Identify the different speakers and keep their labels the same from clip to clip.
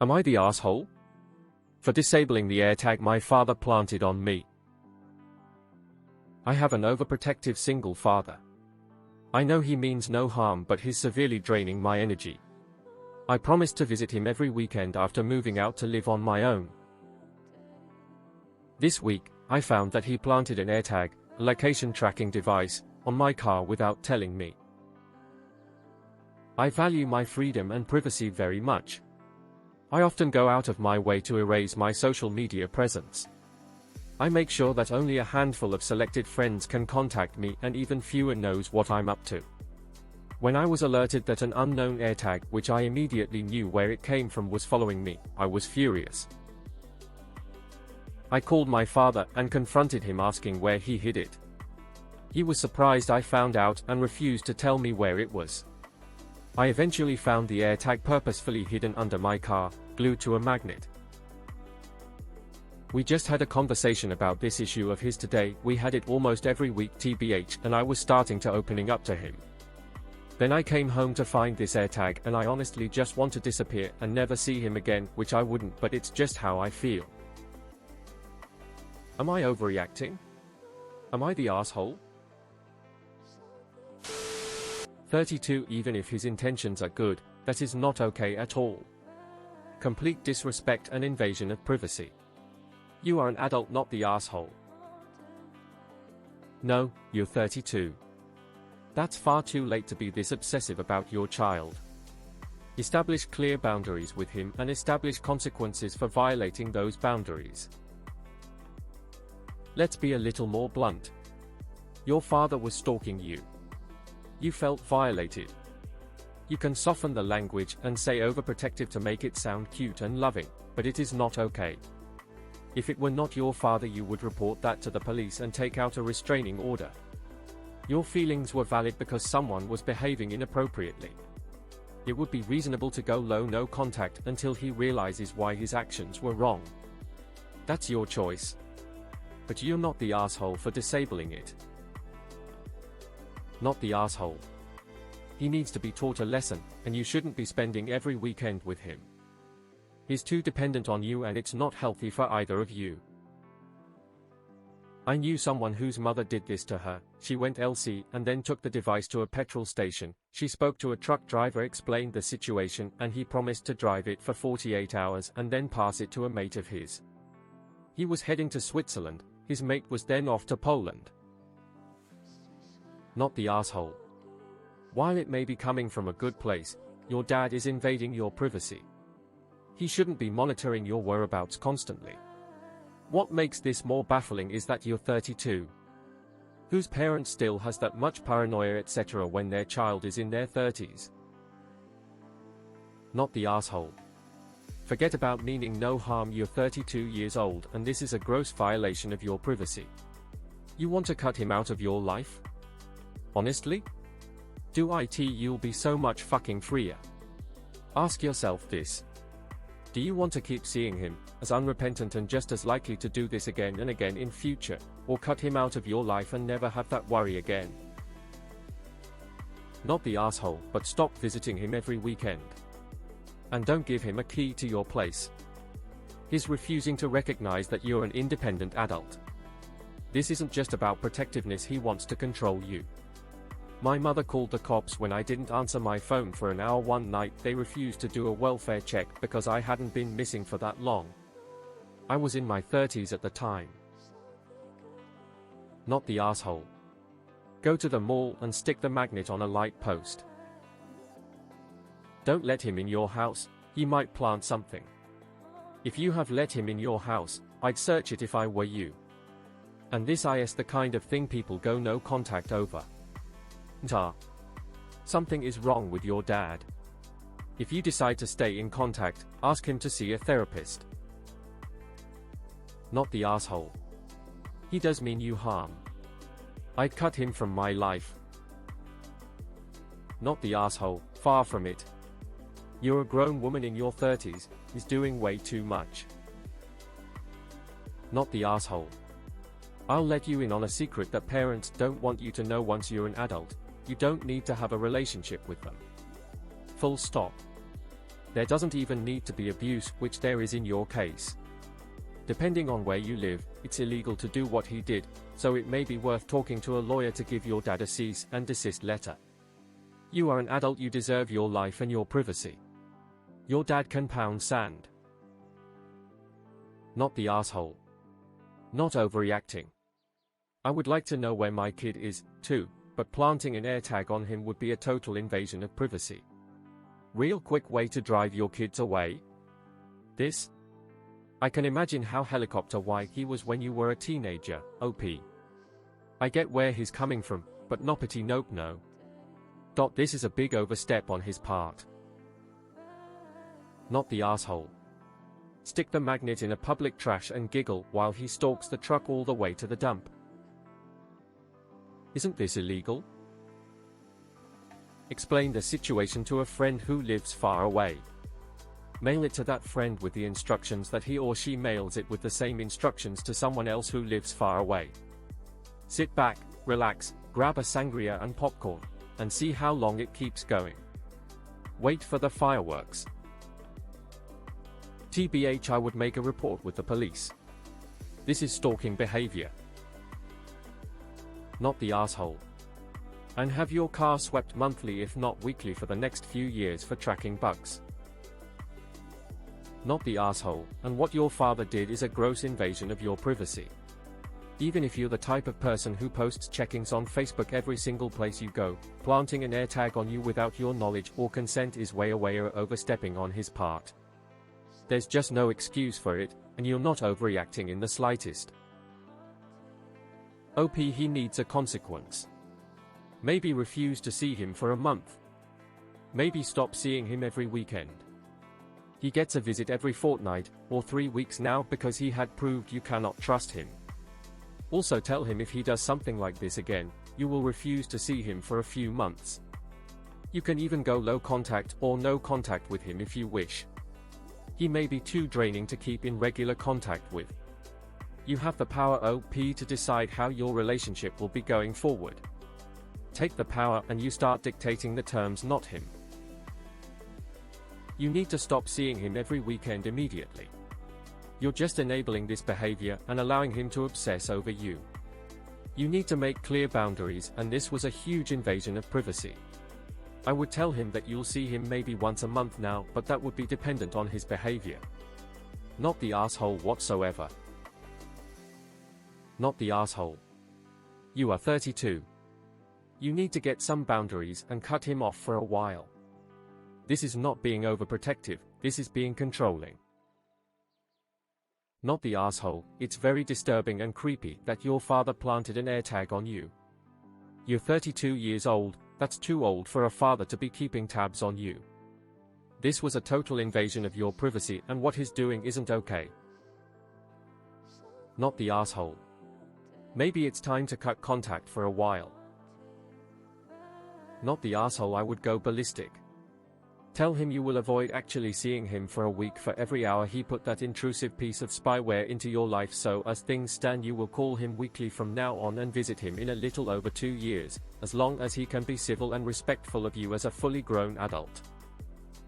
Speaker 1: Am I the asshole? For disabling the AirTag my father planted on me. I have an overprotective single father. I know he means no harm, but he's severely draining my energy. I promised to visit him every weekend after moving out to live on my own. This week, I found that he planted an AirTag, a location tracking device, on my car without telling me. I value my freedom and privacy very much. I often go out of my way to erase my social media presence. I make sure that only a handful of selected friends can contact me, and even fewer knows what I'm up to. When I was alerted that an unknown AirTag, which I immediately knew where it came from, was following me, I was furious. I called my father and confronted him, asking where he hid it. He was surprised I found out and refused to tell me where it was. I eventually found the AirTag purposefully hidden under my car, glued to a magnet. We just had a conversation about this issue of his today. We had it almost every week TBH, and I was starting to opening up to him. Then I came home to find this AirTag, and I honestly just want to disappear and never see him again, which I wouldn't, but it's just how I feel. Am I overreacting? Am I the asshole? 32. Even if his intentions are good, that is not okay at all. Complete disrespect and invasion of privacy. You are an adult, not the asshole. No, you're 32. That's far too late to be this obsessive about your child. Establish clear boundaries with him and establish consequences for violating those boundaries. Let's be a little more blunt. Your father was stalking you. You felt violated. You can soften the language and say overprotective to make it sound cute and loving, but it is not okay. If it were not your father, you would report that to the police and take out a restraining order. Your feelings were valid because someone was behaving inappropriately. It would be reasonable to go low, no contact, until he realizes why his actions were wrong. That's your choice. But you're not the asshole for disabling it. Not the asshole. He needs to be taught a lesson, and you shouldn't be spending every weekend with him. He's too dependent on you, and it's not healthy for either of you. I knew someone whose mother did this to her. She went LC and then took the device to a petrol station. She spoke to a truck driver, explained the situation, and he promised to drive it for 48 hours and then pass it to a mate of his. He was heading to Switzerland. His mate was then off to Poland. Not the asshole. While it may be coming from a good place, your dad is invading your privacy. He shouldn't be monitoring your whereabouts constantly. What makes this more baffling is that you're 32. Whose parent still has that much paranoia etc. when their child is in their 30s? Not the asshole. Forget about meaning no harm. You're 32 years old, and this is a gross violation of your privacy. You want to cut him out of your life? Honestly? Do it, you'll be so much fucking freer. Ask yourself this. Do you want to keep seeing him, as unrepentant and just as likely to do this again and again in future, or cut him out of your life and never have that worry again? Not the asshole, but stop visiting him every weekend. And don't give him a key to your place. He's refusing to recognize that you're an independent adult. This isn't just about protectiveness, he wants to control you. My mother called the cops when I didn't answer my phone for an hour one night. They refused to do a welfare check because I hadn't been missing for that long. I was in my 30s at the time. Not the asshole. Go to the mall and stick the magnet on a light post. Don't let him in your house, he might plant something. If you have let him in your house, I'd search it if I were you. And this is the kind of thing people go no contact over. Something is wrong with your dad. If you decide to stay in contact, ask him to see a therapist. Not the asshole. He does mean you harm. I'd cut him from my life. Not the asshole, far from it. You're a grown woman in your 30s, he's doing way too much. Not the asshole. I'll let you in on a secret that parents don't want you to know. Once you're an adult, you don't need to have a relationship with them. Full stop. There doesn't even need to be abuse, which there is in your case. Depending on where you live, it's illegal to do what he did, so it may be worth talking to a lawyer to give your dad a cease and desist letter. You are an adult, you deserve your life and your privacy. Your dad can pound sand. Not the asshole. Not overreacting. I would like to know where my kid is, too, but planting an AirTag on him would be a total invasion of privacy. Real quick way to drive your kids away? This? I can imagine how helicopter-white he was when you were a teenager, OP. I get where he's coming from, but noppity nope no. This is a big overstep on his part. Not the asshole. Stick the magnet in a public trash and giggle while he stalks the truck all the way to the dump. Isn't this illegal? Explain the situation to a friend who lives far away. Mail it to that friend with the instructions that he or she mails it with the same instructions to someone else who lives far away. Sit back, relax, grab a sangria and popcorn, and see how long it keeps going. Wait for the fireworks. TBH, I would make a report with the police. This is stalking behavior. Not the asshole. And have your car swept monthly if not weekly for the next few years for tracking bugs. Not the asshole, and what your father did is a gross invasion of your privacy. Even if you're the type of person who posts check-ins on Facebook every single place you go, planting an AirTag on you without your knowledge or consent is way overstepping on his part. There's just no excuse for it, and you're not overreacting in the slightest. OP, he needs a consequence. Maybe refuse to see him for a month. Maybe stop seeing him every weekend. He gets a visit every fortnight, or 3 weeks now because he had proved you cannot trust him. Also tell him if he does something like this again, you will refuse to see him for a few months. You can even go low contact or no contact with him if you wish. He may be too draining to keep in regular contact with. You have the power, OP, to decide how your relationship will be going forward. Take the power and you start dictating the terms, not him. You need to stop seeing him every weekend immediately. You're just enabling this behavior and allowing him to obsess over you. You need to make clear boundaries, and this was a huge invasion of privacy. I would tell him that you'll see him maybe once a month now, but that would be dependent on his behavior. Not the asshole whatsoever. Not the asshole. You are 32. You need to get some boundaries and cut him off for a while. This is not being overprotective, this is being controlling. Not the asshole, it's very disturbing and creepy that your father planted an AirTag on you. You're 32 years old, that's too old for a father to be keeping tabs on you. This was a total invasion of your privacy, and what he's doing isn't okay. Not the asshole. Maybe it's time to cut contact for a while. Not the asshole, I would go ballistic. Tell him you will avoid actually seeing him for a week for every hour he put that intrusive piece of spyware into your life, so as things stand you will call him weekly from now on and visit him in a little over 2 years, as long as he can be civil and respectful of you as a fully grown adult.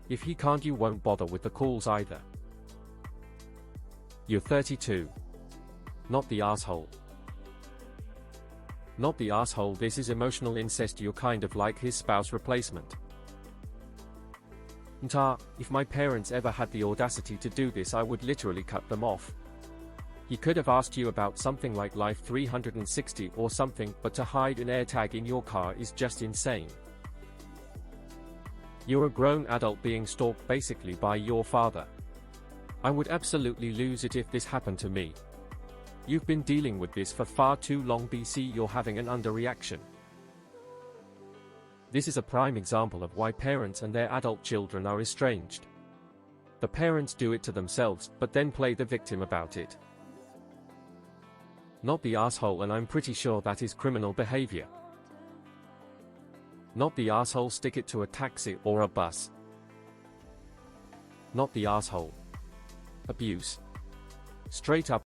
Speaker 1: If he can't, you won't bother with the calls either. You're 32. Not the asshole. Not the asshole, this is emotional incest, you're kind of like his spouse replacement. If my parents ever had the audacity to do this, I would literally cut them off. He could have asked you about something like Life 360 or something, but to hide an AirTag in your car is just insane. You're a grown adult being stalked basically by your father. I would absolutely lose it if this happened to me. You've been dealing with this for far too long, BC, you're having an underreaction. This is a prime example of why parents and their adult children are estranged. The parents do it to themselves, but then play the victim about it. Not the asshole, and I'm pretty sure that is criminal behavior. Not the asshole, stick it to a taxi or a bus. Not the asshole. Abuse. Straight up